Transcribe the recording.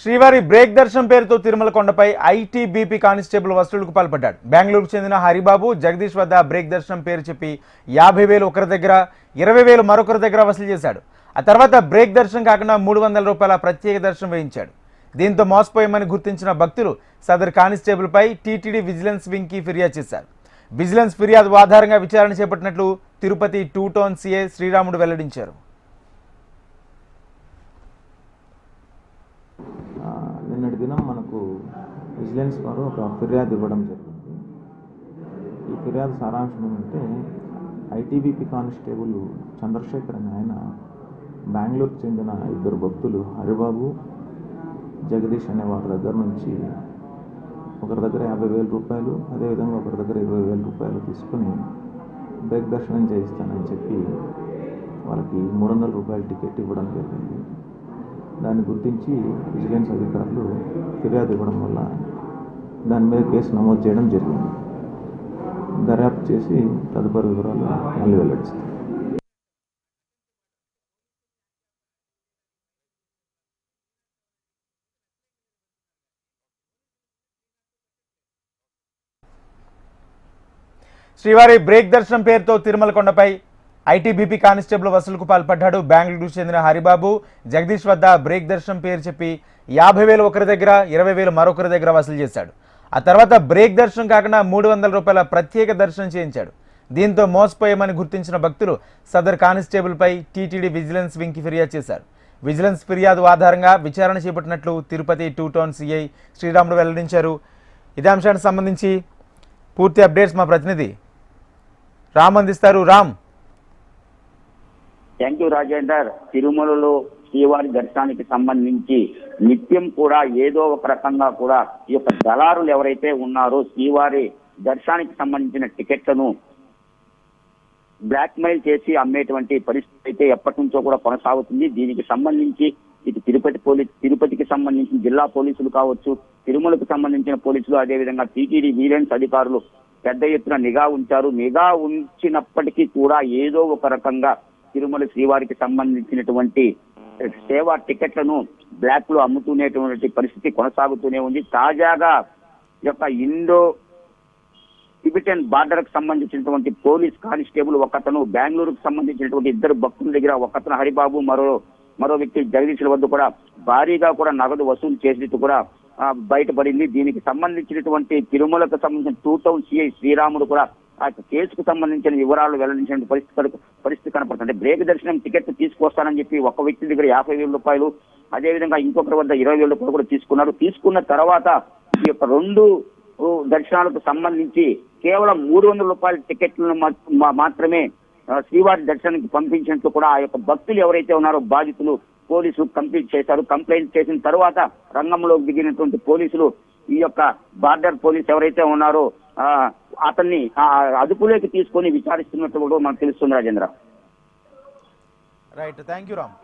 శ్రీవారి బ్రేక్ దర్శనం పేరుతో తిరుమల కొండపై ఐటీబీపీ కానిస్టేబుల్ వసూలుకు పాల్పడ్డాడు. బెంగళూరుకు చెందిన హరిబాబు జగదీష్ వద్ద బ్రేక్ దర్శనం పేరు చెప్పి 50,000 ఒకరి దగ్గర, 20,000 మరొకరి దగ్గర వసూలు చేశాడు. ఆ తర్వాత బ్రేక్ దర్శనం కాకుండా 300 రూపాయల ప్రత్యేక దర్శనం వేయించాడు. దీంతో మోసపోయామని గుర్తించిన భక్తులు సదరు కానిస్టేబుల్పై టీటీడీ విజిలెన్స్ వింగ్కి ఫిర్యాదు చేశారు. విజిలెన్స్ ఫిర్యాదు ఆధారంగా విచారణ చేపట్టినట్లు తిరుపతి 2 టౌన్ సీఐ శ్రీరాముడు వెల్లడించారు. నిన్నటి దినం మనకు విజిలెన్స్ వారు ఒక ఫిర్యాదు ఇవ్వడం జరిగింది. ఈ ఫిర్యాదు సారాంశం ఏమంటే ఐటీబీపీ కానిస్టేబుల్ చంద్రశేఖర్ అనే ఆయన బెంగళూరుకు చెందిన 2 భక్తులు హరిబాబు జగదీష్ అనే వారి దగ్గర నుంచి ఒకరి దగ్గర 50,000 రూపాయలు, అదేవిధంగా ఒకరి దగ్గర 20,000 రూపాయలు తీసుకుని బ్రేక్ దర్శనం చేయిస్తానని చెప్పి వాళ్ళకి 300 రూపాయల టికెట్ ఇవ్వడం జరిగింది. దాన్ని గుర్తించి విజిలెన్స్ అధికారులు ఫిర్యాదు ఇవ్వడం వల్ల దాని మీద కేసు నమోదు చేయడం జరిగింది. దర్యాప్తు చేసి తదుపరి వివరాలు మళ్ళీ వెల్లడిస్తారు. శ్రీవారి బ్రేక్ దర్శనం పేరుతో తిరుమల కొండపై ఐటీబీపీ కానిస్టేబుల్ వసూలుకు పాల్పడ్డాడు. బెంగళూరుకు చెందిన హరిబాబు జగదీష్ వద్ద బ్రేక్ దర్శనం పేరు చెప్పి 50,000 ఒకరి దగ్గర, 20,000 మరొకరి దగ్గర వసూలు చేశాడు. ఆ తర్వాత బ్రేక్ దర్శనం కాకుండా 300 రూపాయల ప్రత్యేక దర్శనం చేయించాడు. దీంతో మోసపోయామని గుర్తించిన భక్తులు సదర్ కానిస్టేబుల్పై టీటీడీ విజిలెన్స్ వింగ్కి ఫిర్యాదు చేశారు. విజిలెన్స్ ఫిర్యాదు ఆధారంగా విచారణ చేపట్టినట్లు తిరుపతి 2 టౌన్ సీఐ శ్రీరాముడు వెల్లడించారు. ఇదే అంశానికి సంబంధించి పూర్తి అప్డేట్స్ మా ప్రతినిధి రామ్ అందిస్తారు. రామ్. Thank you Rajender. తిరుమలలో శ్రీవారి దర్శనానికి సంబంధించి నిత్యం కూడా ఏదో ఒక రకంగా కూడా ఈ యొక్క దళారులు ఎవరైతే ఉన్నారో శ్రీవారి దర్శనానికి సంబంధించిన టికెట్లను బ్లాక్ మెయిల్ చేసి అమ్మేటువంటి పరిస్థితి అయితే ఎప్పటి నుంచో కూడా కొనసాగుతుంది. దీనికి సంబంధించి ఇటు తిరుపతికి సంబంధించిన జిల్లా పోలీసులు కావచ్చు, తిరుమలకు సంబంధించిన పోలీసులు, అదేవిధంగా టీటీడీ విజిలెన్స్ అధికారులు పెద్ద ఎత్తున నిఘా ఉంచారు. నిఘా ఉంచినప్పటికీ కూడా ఏదో ఒక రకంగా తిరుమల శ్రీవారికి సంబంధించినటువంటి సేవా టికెట్లను బ్లాక్ లో అమ్ముతునేటువంటి పరిస్థితి కొనసాగుతూనే ఉంది. తాజాగా ఈ యొక్క ఇండో టిబెటన్ బార్డర్ కు సంబంధించినటువంటి పోలీస్ కానిస్టేబుల్ ఒకతను, బెంగళూరుకు సంబంధించినటువంటి 2 భక్తుల దగ్గర ఒకతను హరిబాబు, మరో వ్యక్తి జగదీశ్వర వద్ద కూడా భారీగా కూడా నగదు వసూలు చేసినట్టు కూడా బయటపడింది. దీనికి సంబంధించినటువంటి తిరుమలకు సంబంధించిన 2 టౌన్ సిఐ శ్రీరాముడు కూడా ఆ కేసుకు సంబంధించిన వివరాలు వెల్లడించిన పరిస్థితి కనపడుతుంది. బ్రేక్ దర్శనం టికెట్ తీసుకొస్తానని చెప్పి ఒక వ్యక్తి దగ్గర 50,000 రూపాయలు, అదేవిధంగా ఇంకొకరి వద్ద 20,000 రూపాయలు కూడా తీసుకున్నారు. తీసుకున్న తర్వాత ఈ యొక్క 2 దర్శనాలకు సంబంధించి కేవలం 300 రూపాయల టికెట్లను మాత్రమే శ్రీవారి దర్శనానికి పంపించినట్లు కూడా ఆ యొక్క భక్తులు ఎవరైతే ఉన్నారో బాధితులు పోలీసులు కంప్లైంట్ చేశారు. కంప్లైంట్ చేసిన తర్వాత రంగంలోకి దిగినటువంటి పోలీసులు ఈ యొక్క బార్డర్ పోలీస్ ఎవరైతే ఉన్నారో అతన్ని అదుపులోకి తీసుకొని విచారిస్తున్నట్టు కూడా మనకు తెలుస్తుంది Rajendra. Right, thank you Ram.